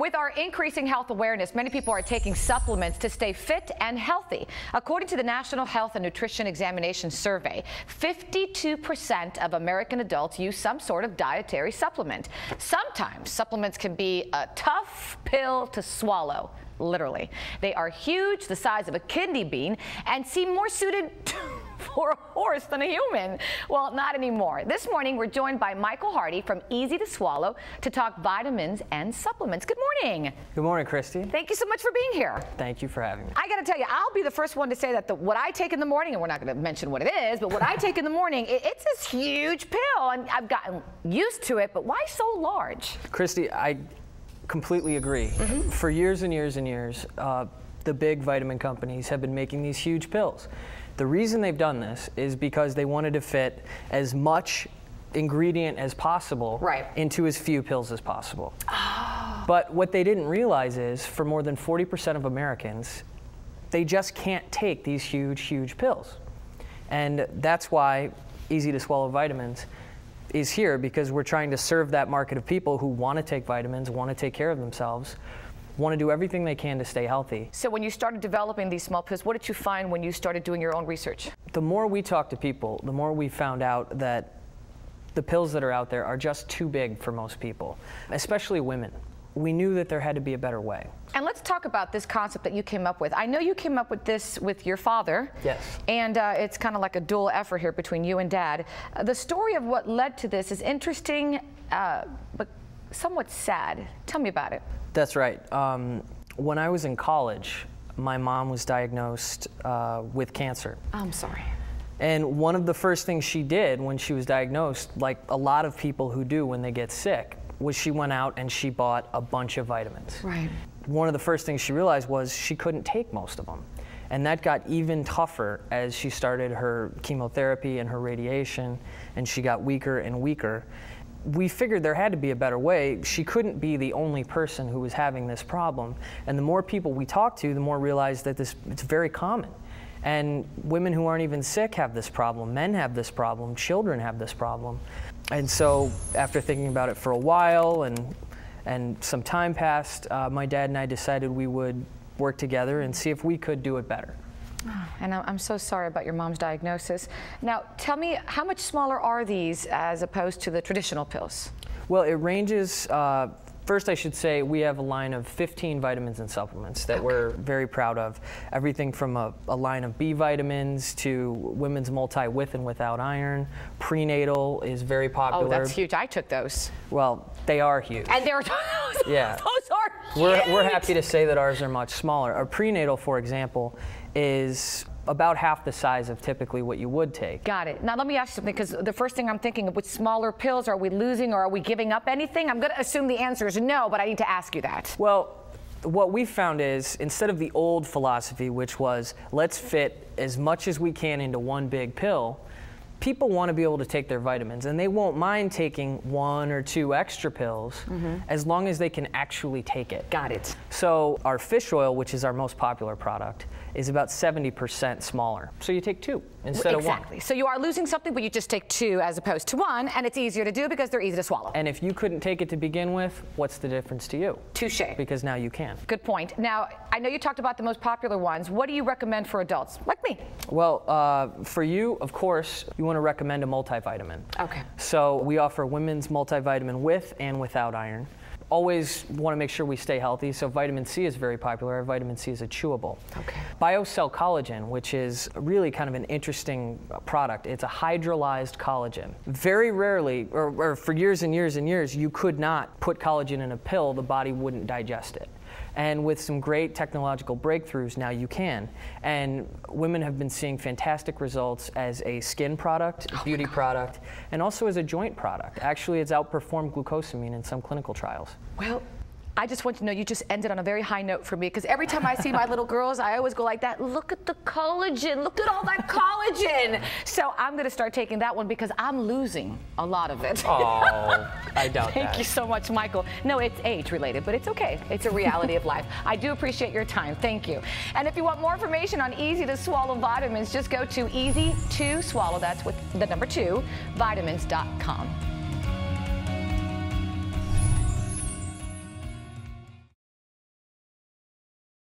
With our increasing health awareness, many people are taking supplements to stay fit and healthy. According to the National Health and Nutrition Examination Survey, 52% of American adults use some sort of dietary supplement. Sometimes supplements can be a tough pill to swallow, literally. They are huge, the size of a kidney bean, and seem more suited for a horse than a human. Well, not anymore. This morning, we're joined by Michael Hardy from Easy2Swallow to talk vitamins and supplements. Good morning. Good morning, Christy. Thank you so much for being here. Thank you for having me. I got to tell you, I'll be the first one to say that what I take in the morning, and we're not going to mention what it is, but what I take in the morning, it's this huge pill, and I've gotten used to it, but why so large? Christy, I completely agree. For years and years and years, the big vitamin companies have been making these huge pills. The reason they've done this is because they wanted to fit as much ingredient as possible into as few pills as possible. Oh. But what they didn't realize is for more than 40% of Americans, they just can't take these huge, huge pills. And that's why Easy2Swallow Vitamins is here, because we're trying to serve that market of people who want to take vitamins, want to take care of themselves, want to do everything they can to stay healthy. So when you started developing these small pills, what did you find when you started doing your own research? The more we talked to people, the more we found out that the pills that are out there are just too big for most people, especially women. We knew that there had to be a better way. And let's talk about this concept that you came up with. I know you came up with this with your father. Yes. And it's kind of like a dual effort here between you and Dad. The story of what led to this is interesting, but somewhat sad. Tell me about it. That's right. When I was in college, my mom was diagnosed with cancer. I'm sorry. And one of the first things she did when she was diagnosed, like a lot of people who do when they get sick, was she went out and she bought a bunch of vitamins. Right. One of the first things she realized was she couldn't take most of them. And that got even tougher as she started her chemotherapy and her radiation, and she got weaker and weaker. We figured there had to be a better way. She couldn't be the only person who was having this problem. And the more people we talked to, the more we realized that it's very common. And women who aren't even sick have this problem. Men have this problem. Children have this problem. And so after thinking about it for a while and some time passed, my dad and I decided we would work together and see if we could do it better. And I'm so sorry about your mom's diagnosis. Now, tell me, how much smaller are these as opposed to the traditional pills? Well, it ranges, first I should say we have a line of 15 vitamins and supplements that we're very proud of. Everything from a line of B vitamins to women's multi with and without iron. Prenatal is very popular. Oh, that's huge. I took those. Well, they are huge. And they're yeah. Those are huge. We're happy to say that ours are much smaller. Our prenatal, for example, is about half the size of typically what you would take. Got it. Now let me ask you something, because the first thing I'm thinking, with smaller pills, are we losing or are we giving up anything? I'm going to assume the answer is no, but I need to ask you that. Well, what we found is, instead of the old philosophy, which was let's fit as much as we can into one big pill, people want to be able to take their vitamins, and they won't mind taking 1 or 2 extra pills as long as they can actually take it. Got it. So our fish oil, which is our most popular product, is about 70% smaller. So you take 2 instead of 1. Exactly. So you are losing something, but you just take 2 as opposed to 1, and it's easier to do because they're easy to swallow. And if you couldn't take it to begin with, what's the difference to you? Touche. Because now you can. Good point. Now, I know you talked about the most popular ones. What do you recommend for adults, like me? Well, for you, of course, you want to recommend a multivitamin. Okay. So we offer women's multivitamin with and without iron. Always want to make sure we stay healthy, so vitamin C is very popular. Our vitamin C is a chewable. Okay. BioCell collagen, which is really kind of an interesting product. It's a hydrolyzed collagen. Very rarely, or for years and years and years, you could not put collagen in a pill. The body wouldn't digest it. And with some great technological breakthroughs, now you can. And women have been seeing fantastic results as a skin product, beauty product, and also as a joint product. Actually, it's outperformed glucosamine in some clinical trials. Well, I just want you to know you just ended on a very high note for me, because every time I see my little girls, I always go like that. Look at the collagen. Look at all that collagen. So I'm going to start taking that one because I'm losing a lot of it. Oh, I doubt that. Thank you so much, Michael. No, it's age related, but it's okay. It's a reality of life. I do appreciate your time. Thank you. And if you want more information on Easy2Swallow Vitamins, just go to Easy2Swallow. That's with the number 2, vitamins.com.